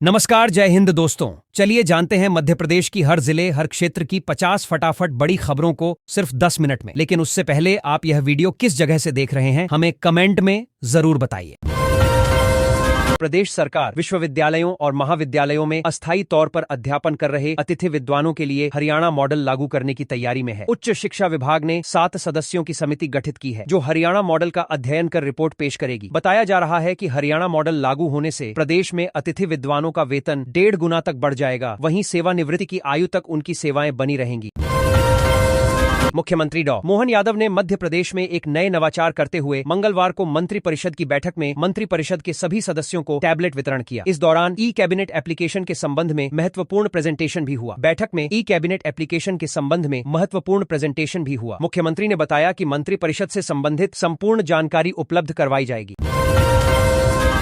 नमस्कार, जय हिंद दोस्तों। चलिए जानते हैं मध्य प्रदेश की हर जिले हर क्षेत्र की 50 फटाफट बड़ी खबरों को सिर्फ 10 मिनट में। लेकिन उससे पहले आप यह वीडियो किस जगह से देख रहे हैं हमें कमेंट में जरूर बताइए। प्रदेश सरकार विश्वविद्यालयों और महाविद्यालयों में अस्थायी तौर पर अध्यापन कर रहे अतिथि विद्वानों के लिए हरियाणा मॉडल लागू करने की तैयारी में है। उच्च शिक्षा विभाग ने 7 सदस्यों की समिति गठित की है जो हरियाणा मॉडल का अध्ययन कर रिपोर्ट पेश करेगी। बताया जा रहा है कि हरियाणा मॉडल लागू होने से प्रदेश में अतिथि विद्वानों का वेतन 1.5 गुना तक बढ़ जाएगा। वहीं सेवानिवृत्ति की आयु तक उनकी सेवाएं बनी रहेंगी। मुख्यमंत्री डॉ मोहन यादव ने मध्य प्रदेश में एक नए नवाचार करते हुए मंगलवार को मंत्रि परिषद की बैठक में मंत्रि परिषद के सभी सदस्यों को टैबलेट वितरण किया। इस दौरान ई कैबिनेट एप्लीकेशन के संबंध में महत्वपूर्ण प्रेजेंटेशन भी हुआ। बैठक में ई कैबिनेट एप्लीकेशन के संबंध में महत्वपूर्ण प्रेजेंटेशन भी हुआ। मुख्यमंत्री ने बताया कि मंत्रि परिषद से संबंधित संपूर्ण जानकारी उपलब्ध करवाई जाएगी।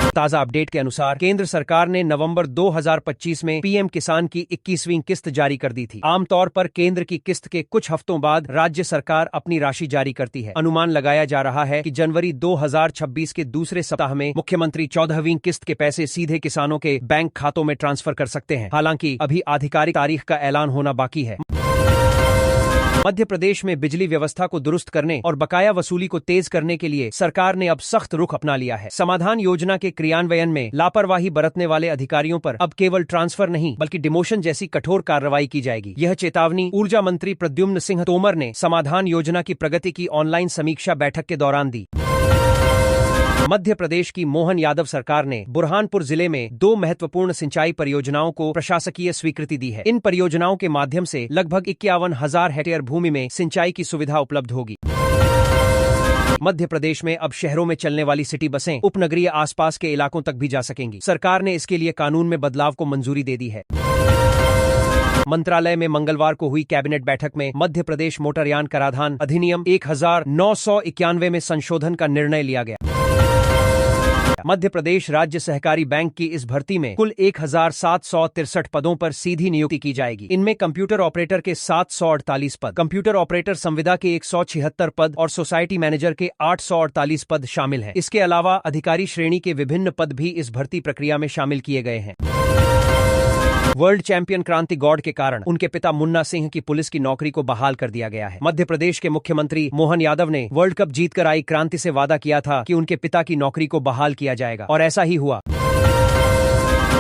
ताजा अपडेट के अनुसार केंद्र सरकार ने नवंबर 2025 में पीएम किसान की 21वीं किस्त जारी कर दी थी। आमतौर पर केंद्र की किस्त के कुछ हफ्तों बाद राज्य सरकार अपनी राशि जारी करती है। अनुमान लगाया जा रहा है कि जनवरी 2026 के दूसरे सप्ताह में मुख्यमंत्री 14वीं किस्त के पैसे सीधे किसानों के बैंक खातों में ट्रांसफर कर सकते हैं। हालांकि अभी आधिकारिक तारीख का ऐलान होना बाकी है। मध्य प्रदेश में बिजली व्यवस्था को दुरुस्त करने और बकाया वसूली को तेज करने के लिए सरकार ने अब सख्त रुख अपना लिया है। समाधान योजना के क्रियान्वयन में लापरवाही बरतने वाले अधिकारियों पर अब केवल ट्रांसफर नहीं बल्कि डिमोशन जैसी कठोर कार्रवाई की जाएगी। यह चेतावनी ऊर्जा मंत्री प्रद्युम्न सिंह तोमर ने समाधान योजना की प्रगति की ऑनलाइन समीक्षा बैठक के दौरान दी। मध्य प्रदेश की मोहन यादव सरकार ने बुरहानपुर जिले में 2 महत्वपूर्ण सिंचाई परियोजनाओं को प्रशासकीय स्वीकृति दी है। इन परियोजनाओं के माध्यम से लगभग 51,000 हेक्टेयर भूमि में सिंचाई की सुविधा उपलब्ध होगी। मध्य प्रदेश में अब शहरों में चलने वाली सिटी बसें उपनगरीय आसपास के इलाकों तक भी जा सकेंगी। सरकार ने इसके लिए कानून में बदलाव को मंजूरी दे दी है। मंत्रालय में मंगलवार को हुई कैबिनेट बैठक में मध्य प्रदेश मोटरयान कराधान अधिनियम 1991 में संशोधन का निर्णय लिया गया। मध्य प्रदेश राज्य सहकारी बैंक की इस भर्ती में कुल 1763 पदों पर सीधी नियुक्ति की जाएगी। इनमें कंप्यूटर ऑपरेटर के 748 पद, कंप्यूटर ऑपरेटर संविदा के 176 पद और सोसाइटी मैनेजर के 848 पद शामिल हैं। इसके अलावा अधिकारी श्रेणी के विभिन्न पद भी इस भर्ती प्रक्रिया में शामिल किए गए हैं। वर्ल्ड चैंपियन क्रांति गौड़ के कारण उनके पिता मुन्ना सिंह की पुलिस की नौकरी को बहाल कर दिया गया है। मध्य प्रदेश के मुख्यमंत्री मोहन यादव ने वर्ल्ड कप जीतकर आई क्रांति से वादा किया था कि उनके पिता की नौकरी को बहाल किया जाएगा और ऐसा ही हुआ।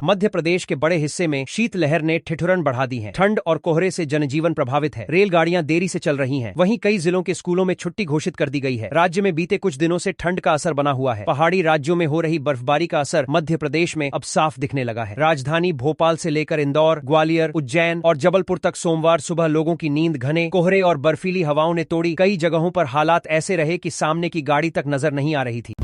मध्य प्रदेश के बड़े हिस्से में शीतलहर ने ठिठुरन बढ़ा दी है। ठंड और कोहरे से जनजीवन प्रभावित है। रेलगाड़ियां देरी से चल रही हैं। वहीं कई जिलों के स्कूलों में छुट्टी घोषित कर दी गई है। राज्य में बीते कुछ दिनों से ठंड का असर बना हुआ है। पहाड़ी राज्यों में हो रही बर्फबारी का असर मध्य प्रदेश में अब साफ दिखने लगा है। राजधानी भोपाल से लेकर इंदौर, ग्वालियर, उज्जैन और जबलपुर तक सोमवार सुबह लोगों की नींद घने कोहरे और बर्फीली हवाओं ने तोड़ी। कई जगहों पर हालात ऐसे रहे कि सामने की गाड़ी तक नजर नहीं आ रही थी।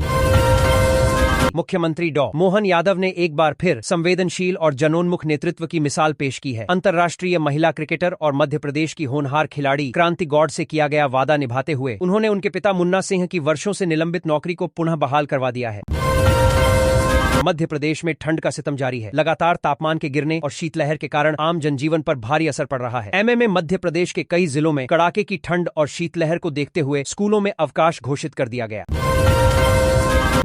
मुख्यमंत्री डॉ मोहन यादव ने एक बार फिर संवेदनशील और जनोन्मुख नेतृत्व की मिसाल पेश की है। अंतर्राष्ट्रीय महिला क्रिकेटर और मध्य प्रदेश की होनहार खिलाड़ी क्रांति गौड़ से किया गया वादा निभाते हुए उन्होंने उनके पिता मुन्ना सिंह की वर्षों से निलंबित नौकरी को पुनः बहाल करवा दिया है। मध्य प्रदेश में ठंड का सितम जारी है। लगातार तापमान के गिरने और शीतलहर के कारण आम जनजीवन पर भारी असर पड़ रहा है। एमए में मध्य प्रदेश के कई जिलों में कड़ाके की ठंड और शीतलहर को देखते हुए स्कूलों में अवकाश घोषित कर दिया गया।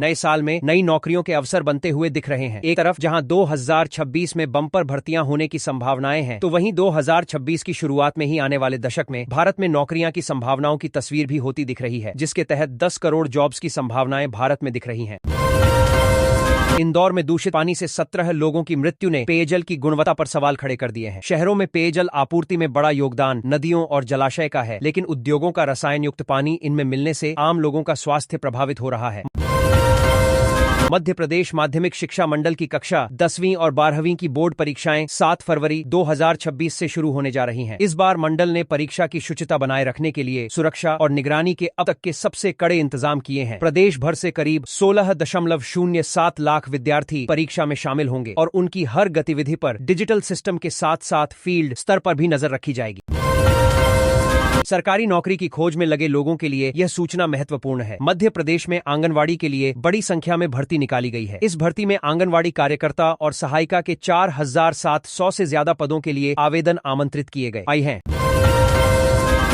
नए साल में नई नौकरियों के अवसर बनते हुए दिख रहे हैं। एक तरफ जहां 2026 में बम्पर भर्तियां होने की संभावनाएं हैं, तो वहीं 2026 की शुरुआत में ही आने वाले दशक में भारत में नौकरियां की संभावनाओं की तस्वीर भी होती दिख रही है, जिसके तहत 10 करोड़ जॉब्स की संभावनाएं भारत में दिख रही हैं। इंदौर में दूषित पानी से 17 लोगों की मृत्यु ने पेयजल की गुणवत्ता पर सवाल खड़े कर दिए हैं। शहरों में पेयजल आपूर्ति में बड़ा योगदान नदियों और जलाशय का है, लेकिन उद्योगों का रसायन युक्त पानी इनमें मिलने से आम लोगों का स्वास्थ्य प्रभावित हो रहा है। मध्य प्रदेश माध्यमिक शिक्षा मंडल की कक्षा 10वीं और 12वीं की बोर्ड परीक्षाएं 7 फरवरी 2026 से शुरू होने जा रही हैं। इस बार मंडल ने परीक्षा की शुचिता बनाए रखने के लिए सुरक्षा और निगरानी के अब तक के सबसे कड़े इंतजाम किए हैं। प्रदेश भर से करीब 16.07 लाख विद्यार्थी परीक्षा में शामिल होंगे और उनकी हर गतिविधि पर डिजिटल सिस्टम के साथ साथ फील्ड स्तर पर भी नजर रखी जाएगी। सरकारी नौकरी की खोज में लगे लोगों के लिए यह सूचना महत्वपूर्ण है। मध्य प्रदेश में आंगनवाड़ी के लिए बड़ी संख्या में भर्ती निकाली गई है। इस भर्ती में आंगनवाड़ी कार्यकर्ता और सहायिका के 4700 से ज्यादा पदों के लिए आवेदन आमंत्रित किए गए हैं।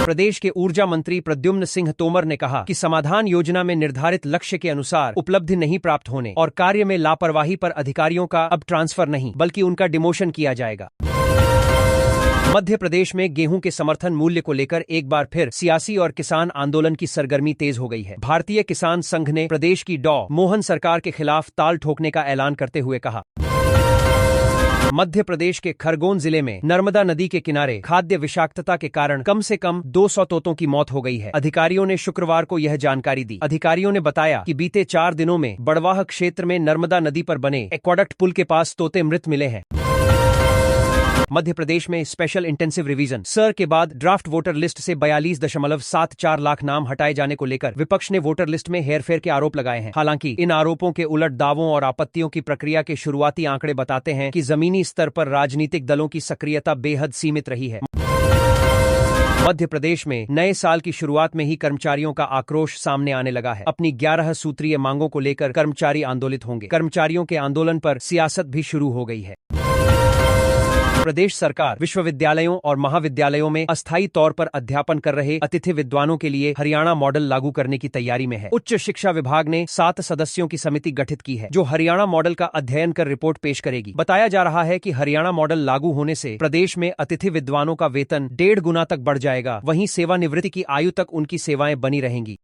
प्रदेश के ऊर्जा मंत्री प्रद्युम्न सिंह तोमर ने कहा कि समाधान योजना में निर्धारित लक्ष्य के अनुसार उपलब्धि नहीं प्राप्त होने और कार्य में लापरवाही पर अधिकारियों का अब ट्रांसफर नहीं बल्कि उनका डिमोशन किया जाएगा। मध्य प्रदेश में गेहूं के समर्थन मूल्य को लेकर एक बार फिर सियासी और किसान आंदोलन की सरगर्मी तेज हो गई है। भारतीय किसान संघ ने प्रदेश की मोहन सरकार के खिलाफ ताल ठोकने का ऐलान करते हुए कहा। मध्य प्रदेश के खरगोन जिले में नर्मदा नदी के किनारे खाद्य विषाक्तता के कारण कम से कम 200 तोतों की मौत हो गई है। अधिकारियों ने शुक्रवार को यह जानकारी दी। अधिकारियों ने बताया कि बीते 4 दिनों में बड़वाह क्षेत्र में नर्मदा नदी पर बने एक्वाडक्ट पुल के पास तोते मृत मिले हैं। मध्य प्रदेश में स्पेशल इंटेंसिव रिवीजन सर के बाद ड्राफ्ट वोटर लिस्ट से 42.74 लाख नाम हटाए जाने को लेकर विपक्ष ने वोटर लिस्ट में हेरफेर के आरोप लगाए हैं। हालांकि इन आरोपों के उलट दावों और आपत्तियों की प्रक्रिया के शुरुआती आंकड़े बताते हैं कि जमीनी स्तर पर राजनीतिक दलों की सक्रियता बेहद सीमित रही है। मध्य प्रदेश में नए साल की शुरुआत में ही कर्मचारियों का आक्रोश सामने आने लगा है। अपनी 11 सूत्रीय मांगों को लेकर कर्मचारी आंदोलित होंगे। कर्मचारियों के आंदोलन पर सियासत भी शुरू हो गई है। प्रदेश सरकार विश्वविद्यालयों और महाविद्यालयों में अस्थायी तौर पर अध्यापन कर रहे अतिथि विद्वानों के लिए हरियाणा मॉडल लागू करने की तैयारी में है। उच्च शिक्षा विभाग ने 7 सदस्यों की समिति गठित की है जो हरियाणा मॉडल का अध्ययन कर रिपोर्ट पेश करेगी। बताया जा रहा है कि हरियाणा मॉडल लागू होने से प्रदेश में अतिथि विद्वानों का वेतन 1.5 गुना तक बढ़ जाएगा। वहीं सेवानिवृत्ति की आयु तक उनकी सेवाएं बनी रहेंगी।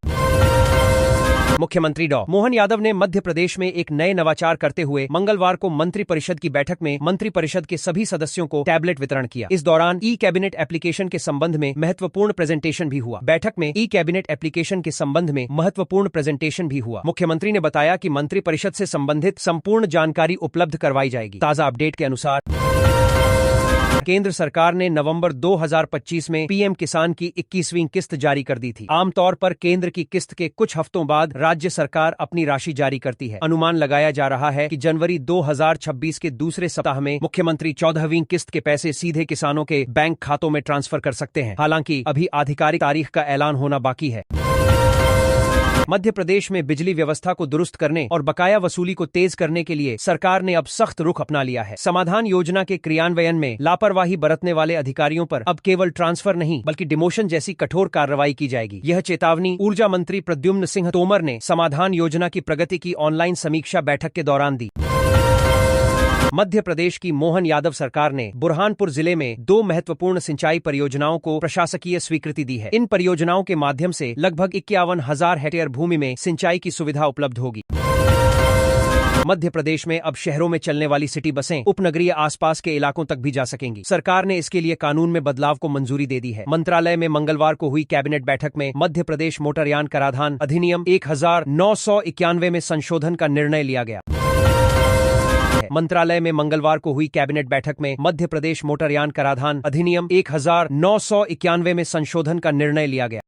मुख्यमंत्री मोहन यादव ने मध्य प्रदेश में एक नए नवाचार करते हुए मंगलवार को मंत्रिपरिषद की बैठक में मंत्रिपरिषद के सभी सदस्यों को टैबलेट वितरण किया। इस दौरान ई कैबिनेट एप्लीकेशन के संबंध में महत्वपूर्ण प्रेजेंटेशन भी हुआ। बैठक में ई कैबिनेट एप्लीकेशन के संबंध में महत्वपूर्ण प्रेजेंटेशन भी हुआ। मुख्यमंत्री ने बताया कि मंत्रिपरिषद से संबंधित संपूर्ण जानकारी उपलब्ध करवाई जाएगी। ताजा अपडेट के अनुसार केंद्र सरकार ने नवंबर 2025 में पीएम किसान की 21वीं किस्त जारी कर दी थी। आमतौर पर केंद्र की किस्त के कुछ हफ्तों बाद राज्य सरकार अपनी राशि जारी करती है। अनुमान लगाया जा रहा है कि जनवरी 2026 के दूसरे सप्ताह में मुख्यमंत्री 14वीं किस्त के पैसे सीधे किसानों के बैंक खातों में ट्रांसफर कर सकते हैं। हालांकि अभी आधिकारिक तारीख का ऐलान होना बाकी है। मध्य प्रदेश में बिजली व्यवस्था को दुरुस्त करने और बकाया वसूली को तेज करने के लिए सरकार ने अब सख्त रुख अपना लिया है। समाधान योजना के क्रियान्वयन में लापरवाही बरतने वाले अधिकारियों पर अब केवल ट्रांसफर नहीं बल्कि डिमोशन जैसी कठोर कार्रवाई की जाएगी। यह चेतावनी ऊर्जा मंत्री प्रद्युम्न सिंह तोमर ने समाधान योजना की प्रगति की ऑनलाइन समीक्षा बैठक के दौरान दी। मध्य प्रदेश की मोहन यादव सरकार ने बुरहानपुर जिले में 2 महत्वपूर्ण सिंचाई परियोजनाओं को प्रशासकीय स्वीकृति दी है। इन परियोजनाओं के माध्यम से लगभग 51,000 हेक्टेयर भूमि में सिंचाई की सुविधा उपलब्ध होगी। मध्य प्रदेश में अब शहरों में चलने वाली सिटी बसें उपनगरीय आसपास के इलाकों तक भी जा सकेंगी। सरकार ने इसके लिए कानून में बदलाव को मंजूरी दे दी है। मंत्रालय में मंगलवार को हुई कैबिनेट बैठक में मध्य प्रदेश मोटरयान कराधान अधिनियम 1991 में संशोधन का निर्णय लिया गया। मंत्रालय में मंगलवार को हुई कैबिनेट बैठक में मध्य प्रदेश मोटरयान कराधान अधिनियम 1991 में संशोधन का निर्णय लिया गया।